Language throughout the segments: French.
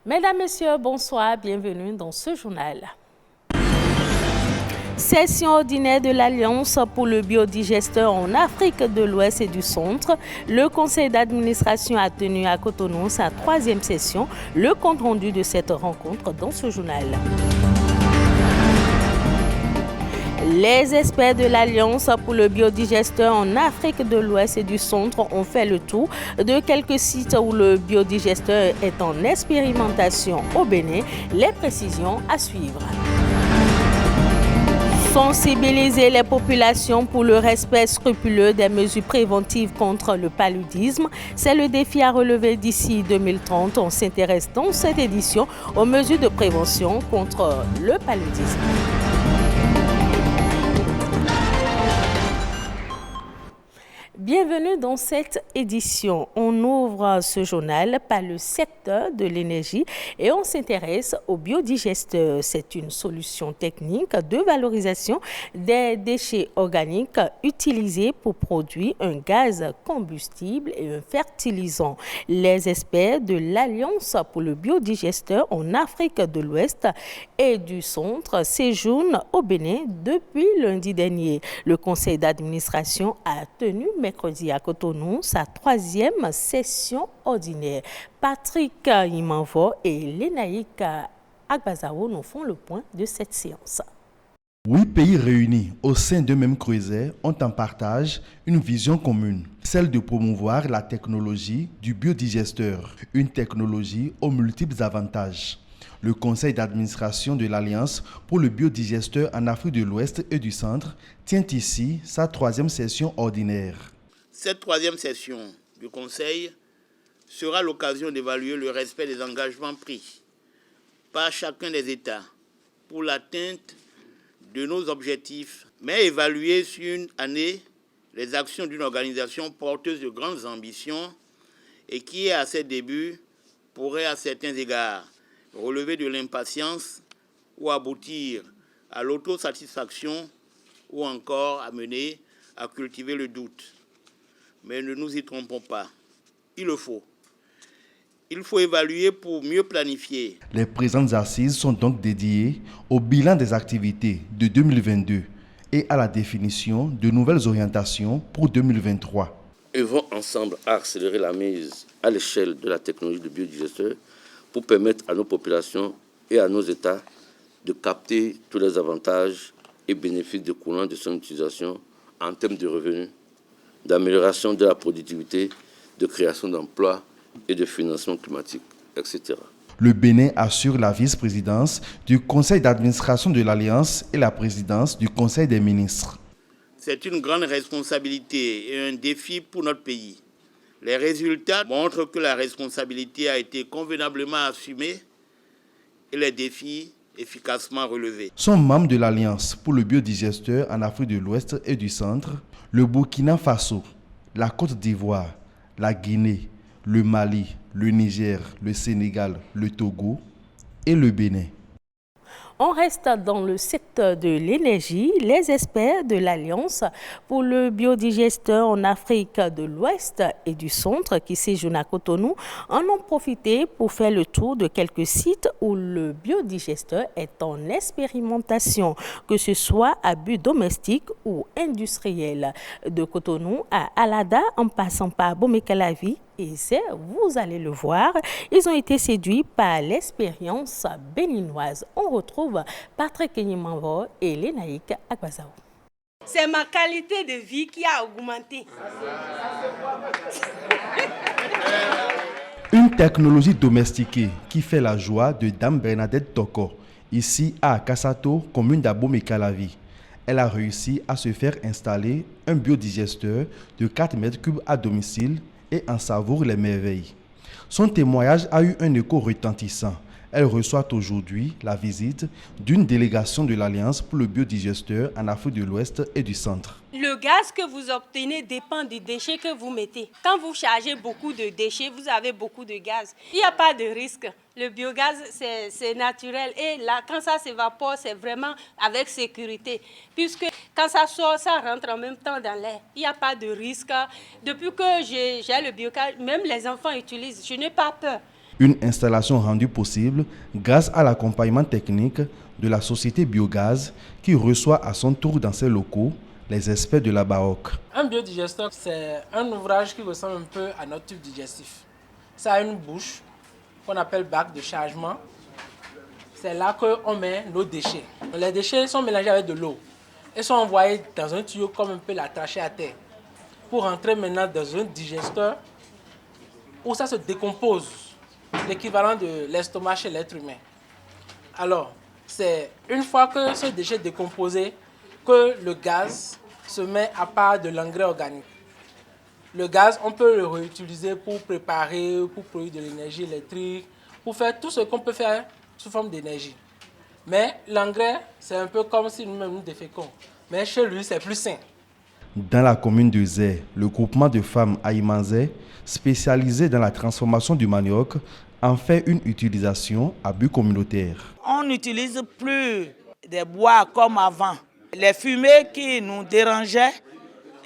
Mesdames, Messieurs, bonsoir, bienvenue dans ce journal. Session ordinaire de l'Alliance pour le biodigesteur en Afrique de l'Ouest et du Centre. Le conseil d'administration a tenu à Cotonou sa 3e session. Le compte-rendu de cette rencontre dans ce journal. Les experts de l'Alliance pour le biodigesteur en Afrique de l'Ouest et du Centre ont fait le tour de quelques sites où le biodigesteur est en expérimentation au Bénin. Les précisions à suivre. Sensibiliser les populations pour le respect scrupuleux des mesures préventives contre le paludisme, c'est le défi à relever d'ici 2030. On s'intéresse dans cette édition aux mesures de prévention contre le paludisme. Bienvenue dans cette édition. On ouvre ce journal par le secteur de l'énergie et on s'intéresse au biodigesteur. C'est une solution technique de valorisation des déchets organiques utilisés pour produire un gaz combustible et un fertilisant. Les experts de l'Alliance pour le biodigesteur en Afrique de l'Ouest et du Centre séjournent au Bénin depuis lundi dernier. Le conseil d'administration a tenu mercredi à Cotonou sa 3e session ordinaire. Patrick Imanvo et Lénaïk Agbazao nous font le point de cette séance. 8 pays réunis au sein d'un même creuset ont en partage une vision commune, celle de promouvoir la technologie du biodigesteur, une technologie aux multiples avantages. Le conseil d'administration de l'Alliance pour le biodigesteur en Afrique de l'Ouest et du Centre tient ici sa 3e session ordinaire. Cette 3e session du conseil sera l'occasion d'évaluer le respect des engagements pris par chacun des États pour l'atteinte de nos objectifs, mais évaluer sur une année les actions d'une organisation porteuse de grandes ambitions et qui, à ses débuts, pourrait à certains égards relever de l'impatience ou aboutir à l'autosatisfaction ou encore amener à cultiver le doute. Mais ne nous y trompons pas, il le faut. Il faut évaluer pour mieux planifier. Les présentes assises sont donc dédiées au bilan des activités de 2022 et à la définition de nouvelles orientations pour 2023. Œuvrons ensemble à accélérer la mise à l'échelle de la technologie de biodigesteur pour permettre à nos populations et à nos États de capter tous les avantages et bénéfices découlant de son utilisation en termes de revenus, d'amélioration de la productivité, de création d'emplois et de financement climatique, etc. Le Bénin assure la vice-présidence du conseil d'administration de l'Alliance et la présidence du conseil des ministres. C'est une grande responsabilité et un défi pour notre pays. Les résultats montrent que la responsabilité a été convenablement assumée et les défis efficacement relevés. Sont membres de l'Alliance pour le biodigesteur en Afrique de l'Ouest et du Centre le Burkina Faso, la Côte d'Ivoire, la Guinée, le Mali, le Niger, le Sénégal, le Togo et le Bénin. On reste dans le secteur de l'énergie. Les experts de l'Alliance pour le biodigesteur en Afrique de l'Ouest et du Centre qui séjournent à Cotonou en ont profité pour faire le tour de quelques sites où le biodigesteur est en expérimentation, que ce soit à but domestique ou industriel. De Cotonou à Alada en passant par Bomekalavi, et c'est, vous allez le voir, ils ont été séduits par l'expérience béninoise. On retrouve Patrick Nimanvo et Lénaïk Agbazao. C'est ma qualité de vie qui a augmenté. Une technologie domestiquée qui fait la joie de Dame Bernadette Toko, ici à Kassato, commune d'Abomey-Calavi. Elle a réussi à se faire installer un biodigesteur de 4 mètres cubes à domicile et en savoure les merveilles. Son témoignage a eu un écho retentissant. Elle reçoit aujourd'hui la visite d'une délégation de l'Alliance pour le biodigesteur en Afrique de l'Ouest et du Centre. Le gaz que vous obtenez dépend des déchets que vous mettez. Quand vous chargez beaucoup de déchets, vous avez beaucoup de gaz. Il n'y a pas de risque. Le biogaz, c'est naturel. Et là, quand ça s'évapore, c'est vraiment avec sécurité. Puisque quand ça sort, ça rentre en même temps dans l'air. Il n'y a pas de risque. Depuis que j'ai le biogaz, même les enfants utilisent. Je n'ai pas peur. Une installation rendue possible grâce à l'accompagnement technique de la société Biogaz qui reçoit à son tour dans ses locaux les experts de la BAOC. Un biodigesteur, c'est un ouvrage qui ressemble un peu à notre tube digestif. Ça a une bouche qu'on appelle bac de chargement. C'est là qu'on met nos déchets. Les déchets sont mélangés avec de l'eau et sont envoyés dans un tuyau comme un peu la trachée à terre pour entrer maintenant dans un digesteur où ça se décompose, l'équivalent de l'estomac chez l'être humain. Alors, c'est une fois que ce déchet est décomposé que le gaz se met à part de l'engrais organique. Le gaz, on peut le réutiliser pour préparer, pour produire de l'énergie électrique, pour faire tout ce qu'on peut faire sous forme d'énergie. Mais l'engrais, c'est un peu comme si nous-mêmes nous déféquons. Mais chez lui, c'est plus sain. Dans la commune de Zé, le groupement de femmes Aïmanzé, spécialisé dans la transformation du manioc, en fait une utilisation à but communautaire. On n'utilise plus des bois comme avant. Les fumées qui nous dérangeaient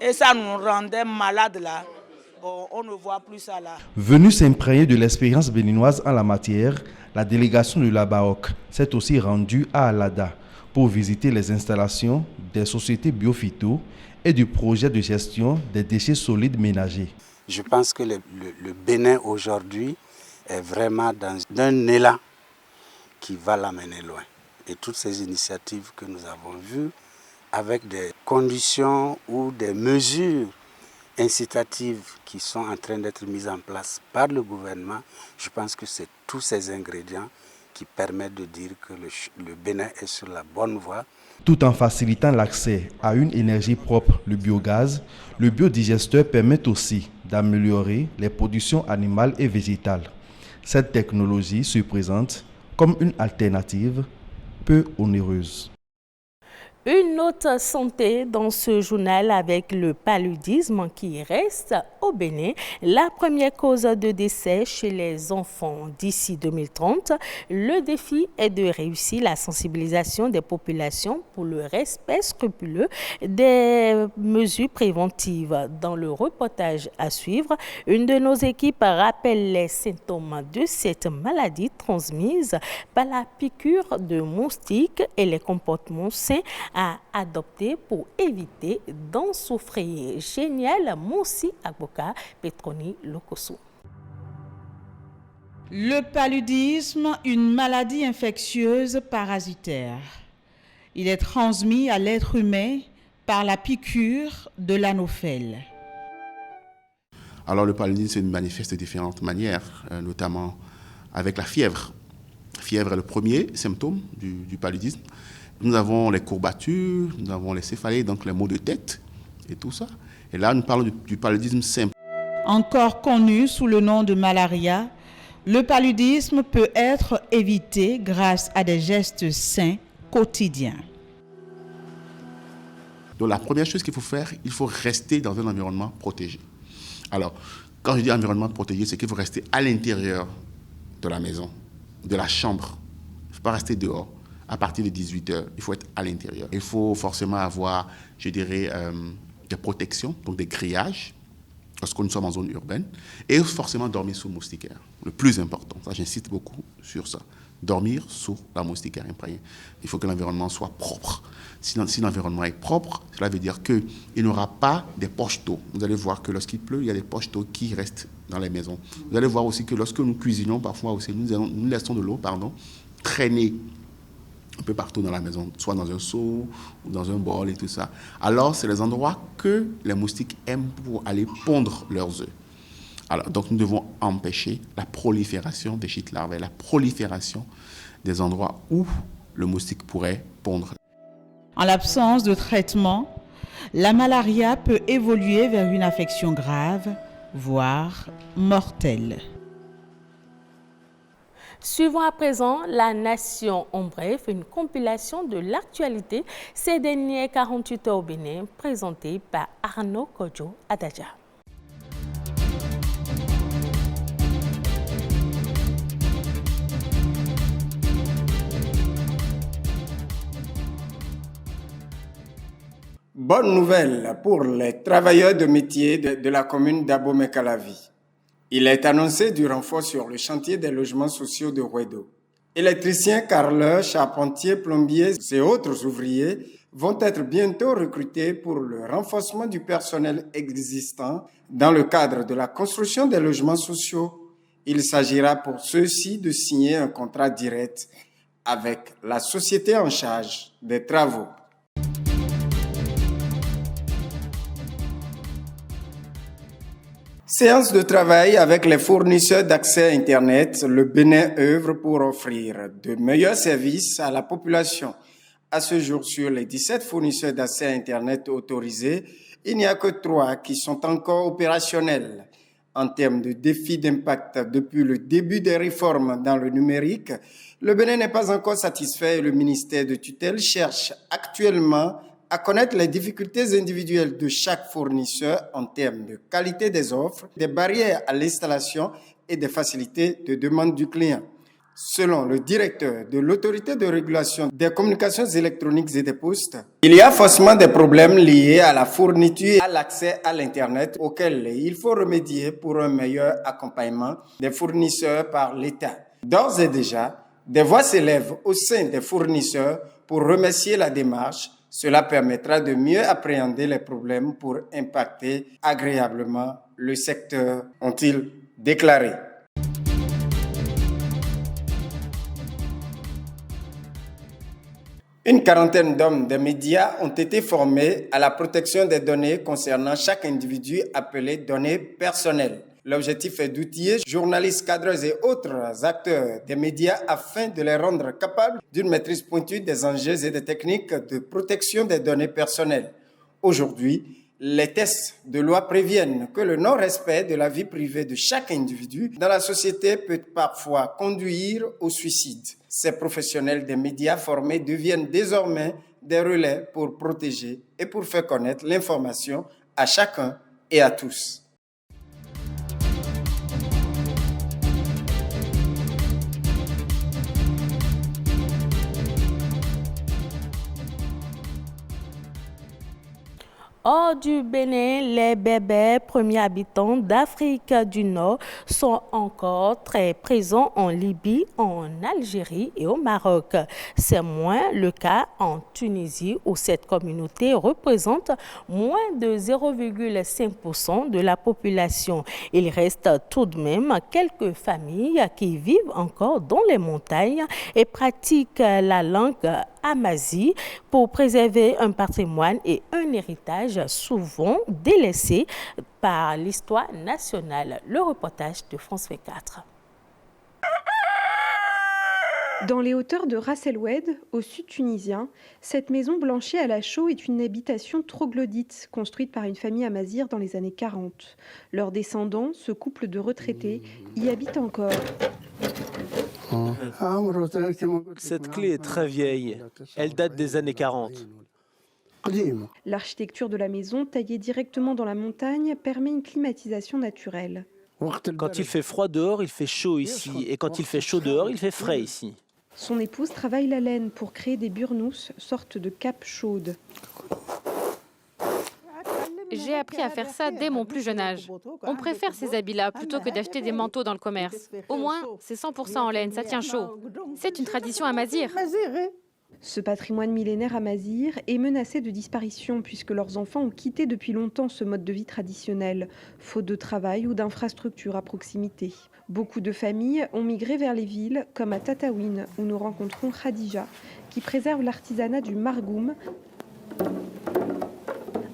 et ça nous rendait malades là. Bon, on ne voit plus ça là. Venue s'imprégner de l'expérience béninoise en la matière, la délégation de la BAOC s'est aussi rendue à Alada pour visiter les installations des sociétés Biophyto et du projet de gestion des déchets solides ménagers. Je pense que le Bénin aujourd'hui est vraiment dans un élan qui va l'amener loin. Et toutes ces initiatives que nous avons vues, avec des conditions ou des mesures incitatives qui sont en train d'être mises en place par le gouvernement, je pense que c'est tous ces ingrédients qui permettent de dire que le Bénin est sur la bonne voie. Tout en facilitant l'accès à une énergie propre, le biogaz, le biodigesteur permet aussi d'améliorer les productions animales et végétales. Cette technologie se présente comme une alternative peu onéreuse. Une note santé dans ce journal avec le paludisme qui reste au Bénin la première cause de décès chez les enfants d'ici 2030. Le défi est de réussir la sensibilisation des populations pour le respect scrupuleux des mesures préventives. Dans le reportage à suivre, une de nos équipes rappelle les symptômes de cette maladie transmise par la piqûre de moustiques et les comportements sains à adopter pour éviter d'en souffrir. Génial, Moussi Agboka, Petroni Lokoso. Le paludisme, une maladie infectieuse parasitaire. Il est transmis à l'être humain par la piqûre de l'anophèle. Alors le paludisme se manifeste de différentes manières, notamment avec la fièvre. La fièvre est le premier symptôme du paludisme. Nous avons les courbatures, nous avons les céphalées, donc les maux de tête et tout ça. Et là, nous parlons du paludisme simple. Encore connu sous le nom de malaria, le paludisme peut être évité grâce à des gestes sains quotidiens. Donc la première chose qu'il faut faire, il faut rester dans un environnement protégé. Alors, quand je dis environnement protégé, c'est qu'il faut rester à l'intérieur de la maison, de la chambre. Il ne faut pas rester dehors. À partir de 18h, il faut être à l'intérieur. Il faut forcément avoir, je dirais, des protections, donc des grillages, lorsque nous sommes en zone urbaine, et forcément dormir sous moustiquaire. Le plus important, ça j'insiste beaucoup sur ça. Dormir sous la moustiquaire imprégnée. Il faut que l'environnement soit propre. Si l'environnement est propre, cela veut dire qu'il n'y aura pas des poches d'eau. Vous allez voir que lorsqu'il pleut, il y a des poches d'eau qui restent dans les maisons. Vous allez voir aussi que lorsque nous cuisinons, parfois aussi, nous laissons de l'eau, traîner un peu partout dans la maison, soit dans un seau ou dans un bol et tout ça. Alors, c'est les endroits que les moustiques aiment pour aller pondre leurs œufs. Alors, donc, nous devons empêcher la prolifération des gîtes larvaires, la prolifération des endroits où le moustique pourrait pondre. En l'absence de traitement, la malaria peut évoluer vers une affection grave, voire mortelle. Suivons à présent La Nation en bref, une compilation de l'actualité ces dernières 48 heures au Bénin, présentée par Arnaud Kodjo Adadja. Bonne nouvelle pour les travailleurs de métier de la commune d'Abomey-Calavi. Il est annoncé du renfort sur le chantier des logements sociaux de Rouedo. Électriciens, carreleurs, charpentiers, plombiers et autres ouvriers vont être bientôt recrutés pour le renforcement du personnel existant dans le cadre de la construction des logements sociaux. Il s'agira pour ceux-ci de signer un contrat direct avec la société en charge des travaux. Séance de travail avec les fournisseurs d'accès à Internet, le Bénin œuvre pour offrir de meilleurs services à la population. À ce jour, sur les 17 fournisseurs d'accès à Internet autorisés, il n'y a que 3 qui sont encore opérationnels. En termes de défis d'impact depuis le début des réformes dans le numérique, le Bénin n'est pas encore satisfait et le ministère de tutelle cherche actuellement à connaître les difficultés individuelles de chaque fournisseur en termes de qualité des offres, des barrières à l'installation et des facilités de demande du client. Selon le directeur de l'autorité de régulation des communications électroniques et des postes, il y a forcément des problèmes liés à la fourniture et à l'accès à l'Internet auxquels il faut remédier pour un meilleur accompagnement des fournisseurs par l'État. D'ores et déjà, des voix s'élèvent au sein des fournisseurs pour remercier la démarche. Cela permettra de mieux appréhender les problèmes pour impacter agréablement le secteur, ont-ils déclaré. Une quarantaine d'hommes des médias ont été formés à la protection des données concernant chaque individu appelé données personnelles. L'objectif est d'outiller journalistes, cadreurs et autres acteurs des médias afin de les rendre capables d'une maîtrise pointue des enjeux et des techniques de protection des données personnelles. Aujourd'hui, les textes de loi préviennent que le non-respect de la vie privée de chaque individu dans la société peut parfois conduire au suicide. Ces professionnels des médias formés deviennent désormais des relais pour protéger et pour faire connaître l'information à chacun et à tous. Hors du Bénin, les Berbères, premiers habitants d'Afrique du Nord, sont encore très présents en Libye, en Algérie et au Maroc. C'est moins le cas en Tunisie où cette communauté représente moins de 0,5% de la population. Il reste tout de même quelques familles qui vivent encore dans les montagnes et pratiquent la langue Amazie pour préserver un patrimoine et un héritage souvent délaissés par l'histoire nationale. Le reportage de France 24. Dans les hauteurs de Ras El Oued, au sud tunisien, cette maison blanchie à la chaux est une habitation troglodyte construite par une famille amazighe dans les années 40. Leurs descendants, ce couple de retraités, y habitent encore. Cette clé est très vieille. Elle date des années 40. L'architecture de la maison, taillée directement dans la montagne, permet une climatisation naturelle. Quand il fait froid dehors, il fait chaud ici. Et quand il fait chaud dehors, il fait frais ici. Son épouse travaille la laine pour créer des burnous, sorte de capes chaudes. J'ai appris à faire ça dès mon plus jeune âge. On préfère ces habits-là plutôt que d'acheter des manteaux dans le commerce. Au moins, c'est 100% en laine, ça tient chaud. C'est une tradition amazigh. Ce patrimoine millénaire amazigh est menacé de disparition puisque leurs enfants ont quitté depuis longtemps ce mode de vie traditionnel, faute de travail ou d'infrastructures à proximité. Beaucoup de familles ont migré vers les villes, comme à Tataouine, où nous rencontrons Khadija, qui préserve l'artisanat du margoum,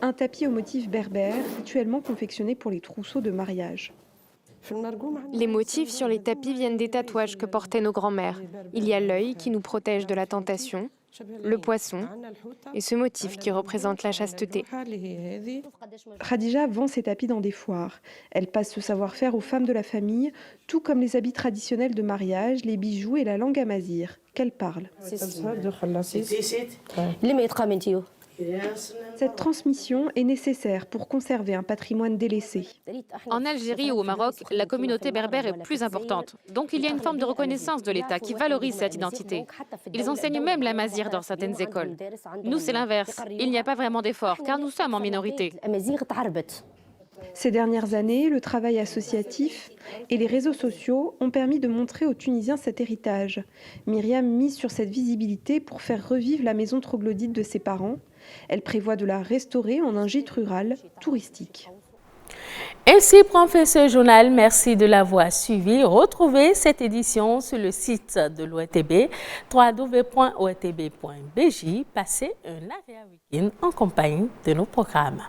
un tapis au motif berbère, rituellement confectionné pour les trousseaux de mariage. Les motifs sur les tapis viennent des tatouages que portaient nos grands-mères. Il y a l'œil qui nous protège de la tentation, le poisson et ce motif qui représente la chasteté. Khadija vend ses tapis dans des foires. Elle passe ce savoir-faire aux femmes de la famille, tout comme les habits traditionnels de mariage, les bijoux et la langue amazigh qu'elle parle. Cette transmission est nécessaire pour conserver un patrimoine délaissé. En Algérie ou au Maroc, la communauté berbère est plus importante. Donc il y a une forme de reconnaissance de l'État qui valorise cette identité. Ils enseignent même l'amazigh dans certaines écoles. Nous, c'est l'inverse. Il n'y a pas vraiment d'effort car nous sommes en minorité. Ces dernières années, le travail associatif et les réseaux sociaux ont permis de montrer aux Tunisiens cet héritage. Myriam mise sur cette visibilité pour faire revivre la maison troglodyte de ses parents. Elle prévoit de la restaurer en un gîte rural touristique. Ainsi prend fin ce journal. Merci de l'avoir suivi. Retrouvez cette édition sur le site de l'ORTB, www.ortb.bj. Passez un agréable week-end en compagnie de nos programmes.